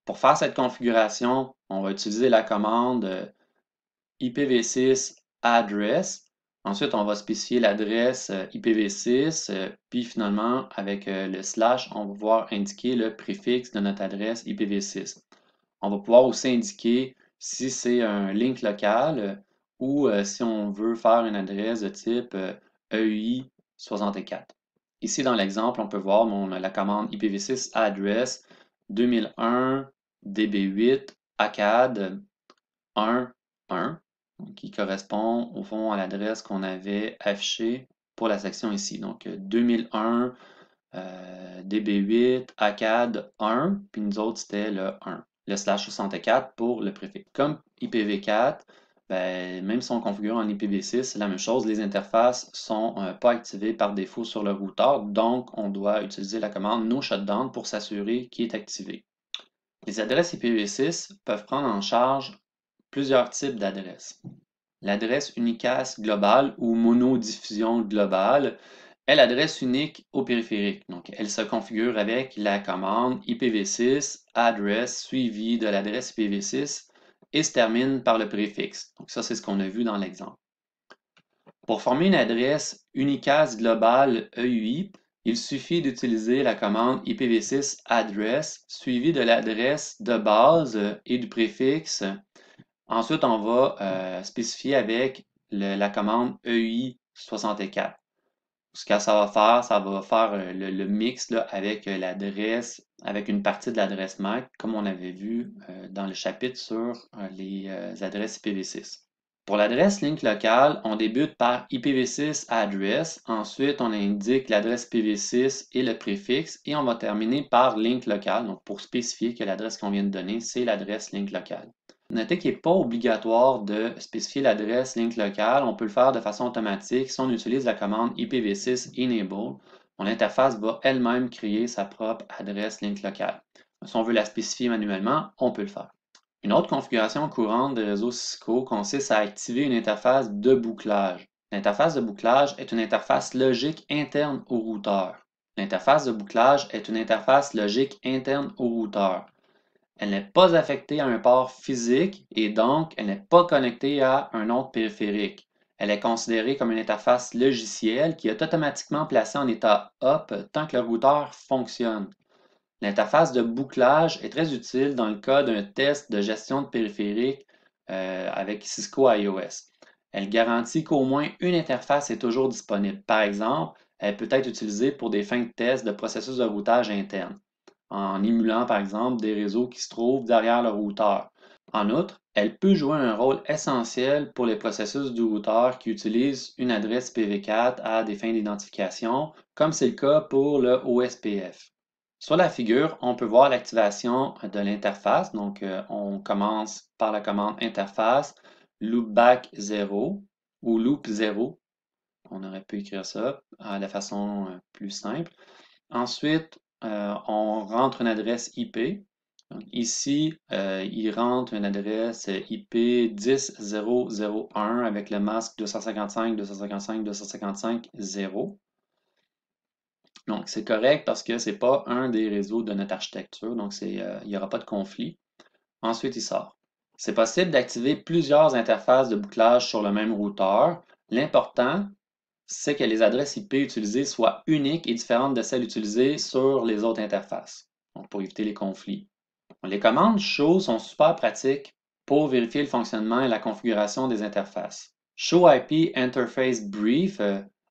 Pour faire cette configuration, on va utiliser la commande IPv6 address. Ensuite, on va spécifier l'adresse IPv6, puis finalement, avec le slash, on va pouvoir indiquer le préfixe de notre adresse IPv6. On va pouvoir aussi indiquer si c'est un link local ou si on veut faire une adresse de type EUI 64. Ici, dans l'exemple, on peut voir la commande IPv6 address 2001 DB8 ACAD 1.1 qui correspond au fond à l'adresse qu'on avait affichée pour la section ici. Donc 2001 DB8 ACAD 1, puis nous autres c'était le 1. Le slash 64 pour le préfixe. Comme IPv4, ben, même si on configure en IPv6, c'est la même chose. Les interfaces ne sont pas activées par défaut sur le routeur, donc on doit utiliser la commande no shutdown pour s'assurer qu'il est activé. Les adresses IPv6 peuvent prendre en charge plusieurs types d'adresses. L'adresse unicast globale ou monodiffusion globale est l'adresse unique au périphérique. Donc, elle se configure avec la commande IPv6 address suivie de l'adresse IPv6 et se termine par le préfixe. Donc, ça, c'est ce qu'on a vu dans l'exemple. Pour former une adresse unicast globale EUI, il suffit d'utiliser la commande IPv6 address suivie de l'adresse de base et du préfixe. Ensuite, on va spécifier avec la commande EUI 64. Ce que ça va faire le mix là, avec l'adresse, avec une partie de l'adresse MAC, comme on avait vu dans le chapitre sur les adresses IPv6. Pour l'adresse link locale, on débute par IPv6 address, ensuite on indique l'adresse IPv6 et le préfixe, et on va terminer par link local, donc pour spécifier que l'adresse qu'on vient de donner, c'est l'adresse link locale. Notez qu'il n'est pas obligatoire de spécifier l'adresse link locale, on peut le faire de façon automatique si on utilise la commande IPv6 enable. L'interface va elle-même créer sa propre adresse link locale. Si on veut la spécifier manuellement, on peut le faire. Une autre configuration courante de réseau Cisco consiste à activer une interface de bouclage. L'interface de bouclage est une interface logique interne au routeur. L'interface de bouclage est une interface logique interne au routeur. Elle n'est pas affectée à un port physique et donc elle n'est pas connectée à un autre périphérique. Elle est considérée comme une interface logicielle qui est automatiquement placée en état up tant que le routeur fonctionne. L'interface de bouclage est très utile dans le cas d'un test de gestion de périphérique avec Cisco iOS. Elle garantit qu'au moins une interface est toujours disponible. Par exemple, elle peut être utilisée pour des fins de test de processus de routage interne, en émulant par exemple des réseaux qui se trouvent derrière le routeur. En outre, elle peut jouer un rôle essentiel pour les processus du routeur qui utilisent une adresse IPv4 à des fins d'identification, comme c'est le cas pour le OSPF. Sur la figure, on peut voir l'activation de l'interface. Donc, on commence par la commande interface loopback 0 ou loop 0. On aurait pu écrire ça de façon plus simple. Ensuite, on rentre une adresse IP. Donc, ici, il rentre une adresse IP 10.0.0.1 avec le masque 255.255.255.0. Donc, c'est correct parce que ce n'est pas un des réseaux de notre architecture, donc il n'y aura pas de conflit. Ensuite, il sort. C'est possible d'activer plusieurs interfaces de bouclage sur le même routeur. L'important, c'est que les adresses IP utilisées soient uniques et différentes de celles utilisées sur les autres interfaces, donc pour éviter les conflits. Les commandes show sont super pratiques pour vérifier le fonctionnement et la configuration des interfaces. Show IP Interface Brief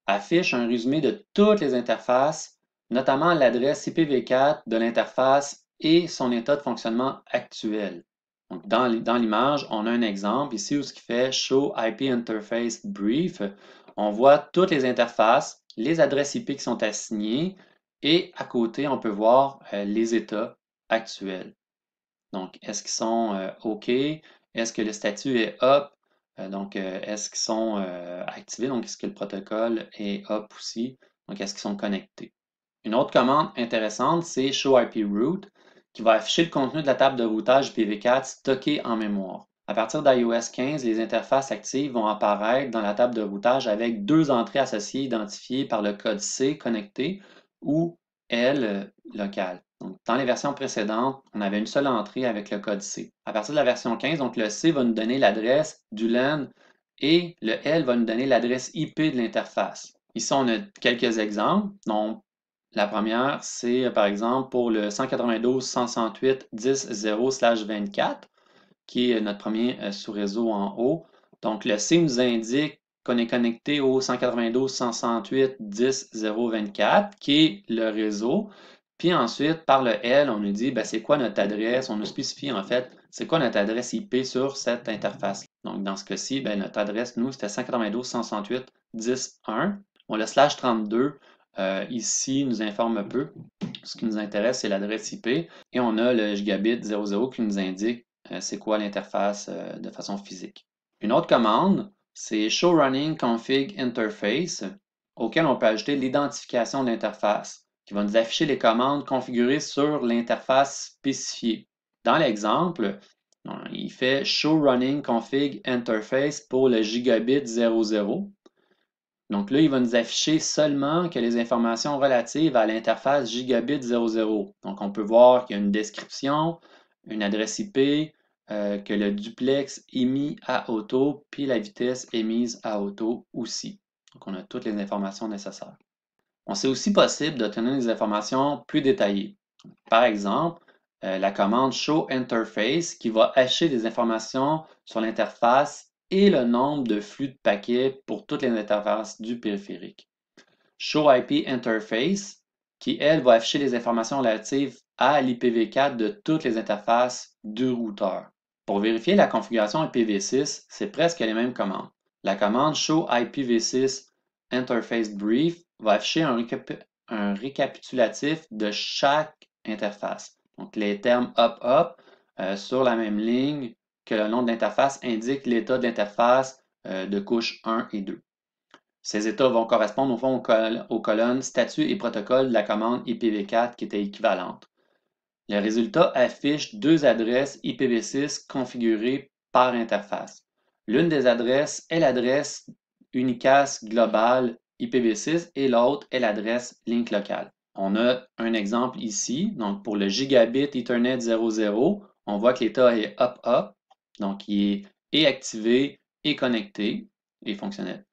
affiche un résumé de toutes les interfaces, notamment l'adresse IPv4 de l'interface et son état de fonctionnement actuel. Donc, dans l'image, on a un exemple ici où ce qui fait Show IP Interface Brief. On voit toutes les interfaces, les adresses IP qui sont assignées et à côté, on peut voir les états actuels. Donc, est-ce qu'ils sont OK? Est-ce que le statut est up? Est-ce qu'ils sont activés? Donc, est-ce que le protocole est up aussi? Donc, est-ce qu'ils sont connectés? Une autre commande intéressante, c'est show IP route, qui va afficher le contenu de la table de routage IPv4 stocké en mémoire. À partir d'iOS 15, les interfaces actives vont apparaître dans la table de routage avec deux entrées associées identifiées par le code C connecté ou L local. Donc, dans les versions précédentes, on avait une seule entrée avec le code C. À partir de la version 15, donc le C va nous donner l'adresse du LAN et le L va nous donner l'adresse IP de l'interface. Ici, on a quelques exemples. Donc, la première, c'est par exemple pour le 192.168.10.0/24, qui est notre premier sous-réseau en haut. Donc, le C nous indique qu'on est connecté au 192.168.10.0.24, qui est le réseau. Puis ensuite, par le L, on nous dit ben, c'est quoi notre adresse. On nous spécifie en fait c'est quoi notre adresse IP sur cette interface. Donc, dans ce cas-ci, ben, notre adresse, nous, c'était 192.168.10.1. Bon, le /32 ici nous informe peu. Ce qui nous intéresse, c'est l'adresse IP. Et on a le gigabit 00 qui nous indique c'est quoi l'interface de façon physique. Une autre commande, c'est show running config interface, auquel on peut ajouter l'identification de l'interface, qui va nous afficher les commandes configurées sur l'interface spécifiée. Dans l'exemple, il fait show running config interface pour le gigabit 00. Donc là, il va nous afficher seulement que les informations relatives à l'interface gigabit 00. Donc on peut voir qu'il y a une description, une adresse IP, que le duplex est mis à auto, puis la vitesse est mise à auto aussi. Donc on a toutes les informations nécessaires. Bon, c'est aussi possible d'obtenir des informations plus détaillées. Par exemple, la commande show interface qui va afficher des informations sur l'interface et le nombre de flux de paquets pour toutes les interfaces du périphérique. Show IP interface qui, elle, va afficher les informations relatives à l'IPv4 de toutes les interfaces du routeur. Pour vérifier la configuration IPv6, c'est presque les mêmes commandes. La commande show IPv6 interface brief va afficher un récapitulatif de chaque interface. Donc, les termes up sur la même ligne que le nom de l'interface indiquent l'état de l'interface de couche 1 et 2. Ces états vont correspondre au fond aux colonnes statut et protocole de la commande IPv4 qui était équivalente. Le résultat affiche deux adresses IPv6 configurées par interface. L'une des adresses est l'adresse unicast globale IPv6 et l'autre est l'adresse link local. On a un exemple ici. Donc, pour le gigabit Ethernet 00, on voit que l'état est up, donc il est activé et connecté et fonctionnel.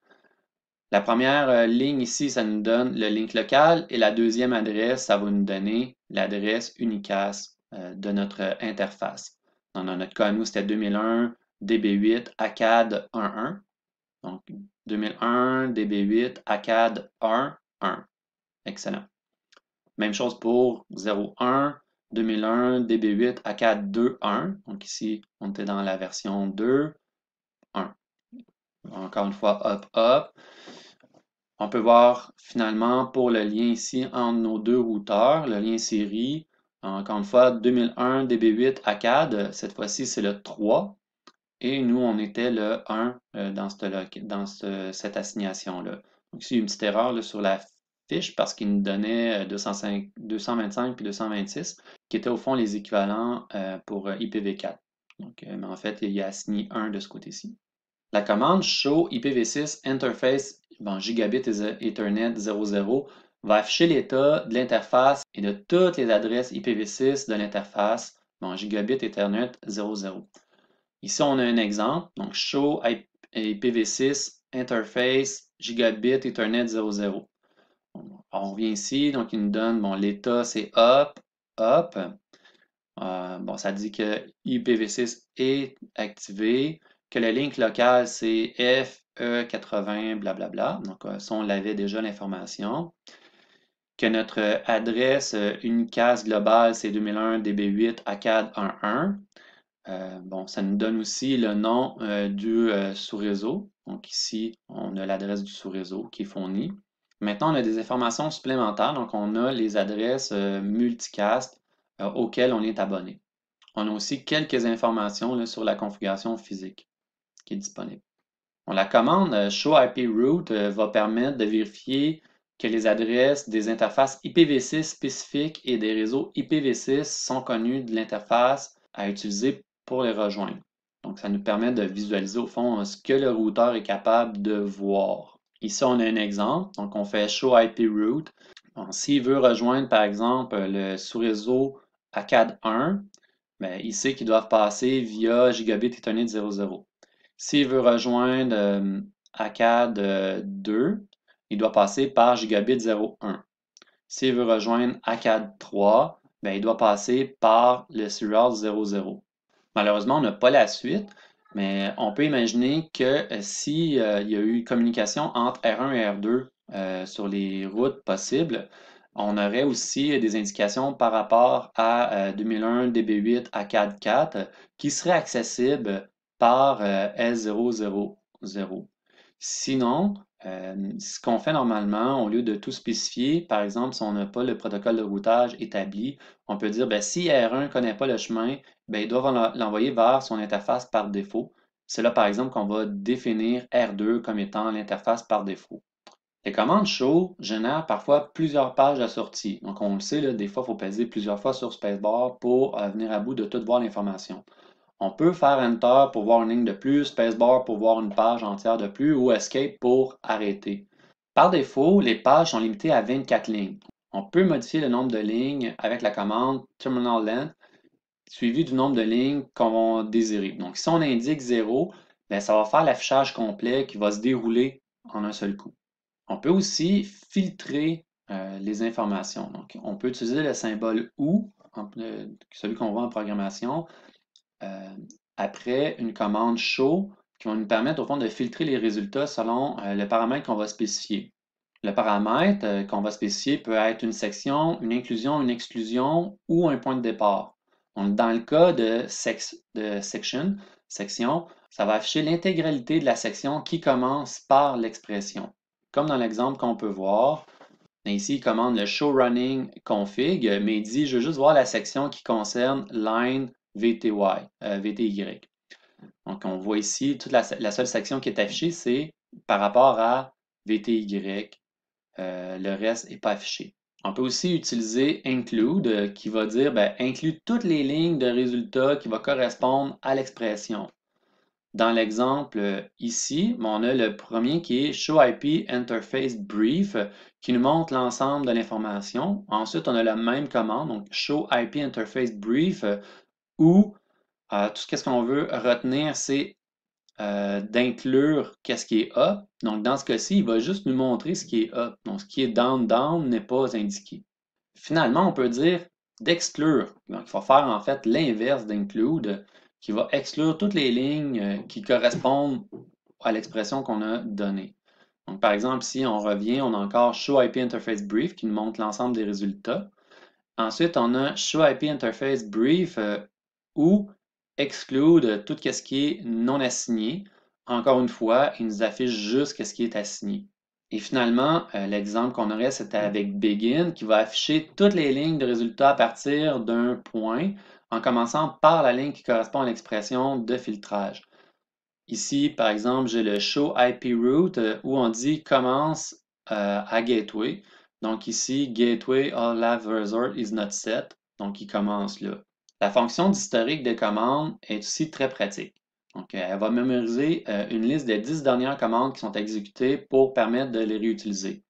La première ligne ici, ça nous donne le link local et la deuxième adresse, ça va nous donner l'adresse unicast de notre interface. Dans notre cas, nous, c'était 2001 DB8 ACAD 1.1. Donc, 2001 DB8 ACAD 1.1. Excellent. Même chose pour 01 2001 DB8 ACAD 2.1. Donc ici, on était dans la version 2.1. Encore une fois, up. On peut voir finalement pour le lien ici entre nos deux routeurs, le lien série, encore une fois 2001 DB8 ACAD, cette fois-ci c'est le 3 et nous on était le 1 dans cette assignation-là. Donc ici une petite erreur là, sur la fiche parce qu'il nous donnait 225 puis 226, qui étaient au fond les équivalents pour IPv4. Donc, mais en fait, il y a assigné 1 de ce côté-ci. La commande show IPv6 interface gigabit Ethernet 00 va afficher l'état de l'interface et de toutes les adresses IPv6 de l'interface gigabit Ethernet 00. Ici, on a un exemple. Donc, show IPv6 interface gigabit Ethernet 00. On revient ici, donc il nous donne, l'état c'est up, up. Ça dit que IPv6 est activé, que le link local c'est FE80, blablabla. Donc, ça, on l'avait déjà l'information. Que notre adresse unicast globale c'est 2001 DB8 ACAD 11. Ça nous donne aussi le nom du sous-réseau. Donc ici, on a l'adresse du sous-réseau qui est fournie. Maintenant, on a des informations supplémentaires. Donc, on a les adresses multicast auxquelles on est abonné. On a aussi quelques informations là, sur la configuration physique qui est disponible. La commande show IP route va permettre de vérifier que les adresses des interfaces IPv6 spécifiques et des réseaux IPv6 sont connues de l'interface à utiliser pour les rejoindre. Donc, ça nous permet de visualiser au fond ce que le routeur est capable de voir. Ici, on a un exemple. Donc, on fait show IP route. S'il veut rejoindre, par exemple, le sous-réseau ACAD 1, il sait qu'ils doivent passer via Gigabit Ethernet 00. S'il veut rejoindre ACAD 2, il doit passer par Gigabit 01. S'il veut rejoindre ACAD 3, il doit passer par le serial 00. Malheureusement, on n'a pas la suite, mais on peut imaginer que s'il y a eu communication entre R1 et R2 sur les routes possibles, on aurait aussi des indications par rapport à 2001 DB8 ACAD 4 qui seraient accessibles par S000. Sinon, ce qu'on fait normalement, au lieu de tout spécifier, par exemple, si on n'a pas le protocole de routage établi, on peut dire si R1 ne connaît pas le chemin, il doit l'envoyer vers son interface par défaut. C'est là, par exemple, qu'on va définir R2 comme étant l'interface par défaut. Les commandes show génèrent parfois plusieurs pages assorties. Donc, on le sait, là, des fois, il faut peser plusieurs fois sur spacebar pour venir à bout de tout voir l'information. On peut faire Enter pour voir une ligne de plus, Spacebar pour voir une page entière de plus ou Escape pour arrêter. Par défaut, les pages sont limitées à 24 lignes. On peut modifier le nombre de lignes avec la commande terminal length suivi du nombre de lignes qu'on va désirer. Donc, si on indique 0, ça va faire l'affichage complet qui va se dérouler en un seul coup. On peut aussi filtrer les informations. Donc, on peut utiliser le symbole OU, celui qu'on voit en programmation, après une commande show qui va nous permettre au fond de filtrer les résultats selon le paramètre qu'on va spécifier. Le paramètre qu'on va spécifier peut être une section, une inclusion, une exclusion ou un point de départ. Donc, dans le cas de section, ça va afficher l'intégralité de la section qui commence par l'expression. Comme dans l'exemple qu'on peut voir, ici, il commande le show running config, mais il dit je veux juste voir la section qui concerne line VTY. Donc, on voit ici, toute la seule section qui est affichée, c'est par rapport à VTY. Le reste n'est pas affiché. On peut aussi utiliser include qui va dire inclut toutes les lignes de résultats qui vont correspondre à l'expression. Dans l'exemple ici, on a le premier qui est Show IP Interface Brief qui nous montre l'ensemble de l'information. Ensuite, on a la même commande, donc Show IP Interface Brief, où tout ce qu'on veut retenir, c'est d'inclure qu'est-ce qui est up. Donc, dans ce cas-ci, il va juste nous montrer ce qui est up. Donc, ce qui est down, down n'est pas indiqué. Finalement, on peut dire d'exclure. Donc, il faut faire en fait l'inverse d'include, qui va exclure toutes les lignes qui correspondent à l'expression qu'on a donnée. Donc, par exemple, si on revient, on a encore Show IP Interface Brief qui nous montre l'ensemble des résultats. Ensuite, on a Show IP Interface Brief où exclude tout ce qui est non assigné. Encore une fois, il nous affiche juste ce qui est assigné. Et finalement, l'exemple qu'on aurait, c'était avec Begin, qui va afficher toutes les lignes de résultats à partir d'un point, en commençant par la ligne qui correspond à l'expression de filtrage. Ici, par exemple, j'ai le Show IP Route où on dit commence à Gateway. Donc ici, Gateway All Lab Resort is not set. Donc il commence là. La fonction d'historique des commandes est aussi très pratique. Donc elle va mémoriser une liste des 10 dernières commandes qui sont exécutées pour permettre de les réutiliser.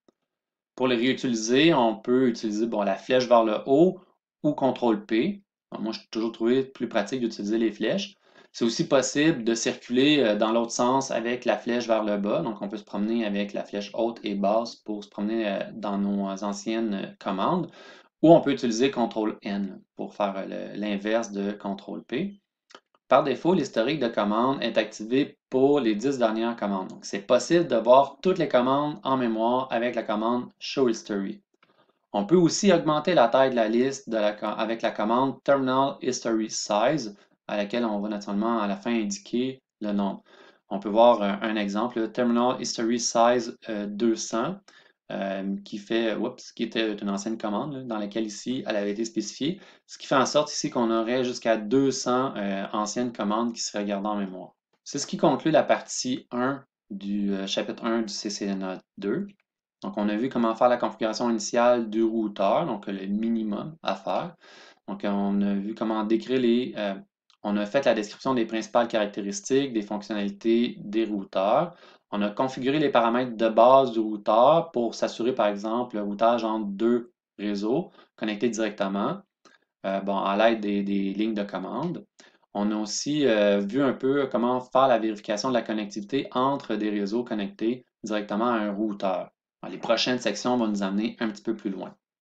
Pour les réutiliser, on peut utiliser la flèche vers le haut ou CTRL-P. Moi, j'ai toujours trouvé plus pratique d'utiliser les flèches. C'est aussi possible de circuler dans l'autre sens avec la flèche vers le bas. Donc, on peut se promener avec la flèche haute et basse pour se promener dans nos anciennes commandes. Ou on peut utiliser CTRL-N pour faire l'inverse de CTRL-P. Par défaut, l'historique de commandes est activé pour les 10 dernières commandes. Donc, c'est possible de voir toutes les commandes en mémoire avec la commande Show History. On peut aussi augmenter la taille de la liste avec la commande Terminal History Size, à laquelle on va naturellement à la fin indiquer le nombre. On peut voir un exemple, Terminal History Size 200, qui était une ancienne commande dans laquelle ici elle avait été spécifiée, ce qui fait en sorte ici qu'on aurait jusqu'à 200 anciennes commandes qui seraient gardées en mémoire. C'est ce qui conclut la partie 1 du chapitre 1 du CCNA 2. Donc, on a vu comment faire la configuration initiale du routeur, donc le minimum à faire. Donc, on a vu comment décrire on a fait la description des principales caractéristiques, des fonctionnalités des routeurs. On a configuré les paramètres de base du routeur pour s'assurer, par exemple, le routage entre deux réseaux connectés directement, à l'aide des lignes de commande. On a aussi vu un peu comment faire la vérification de la connectivité entre des réseaux connectés directement à un routeur. Les prochaines sections vont nous amener un petit peu plus loin.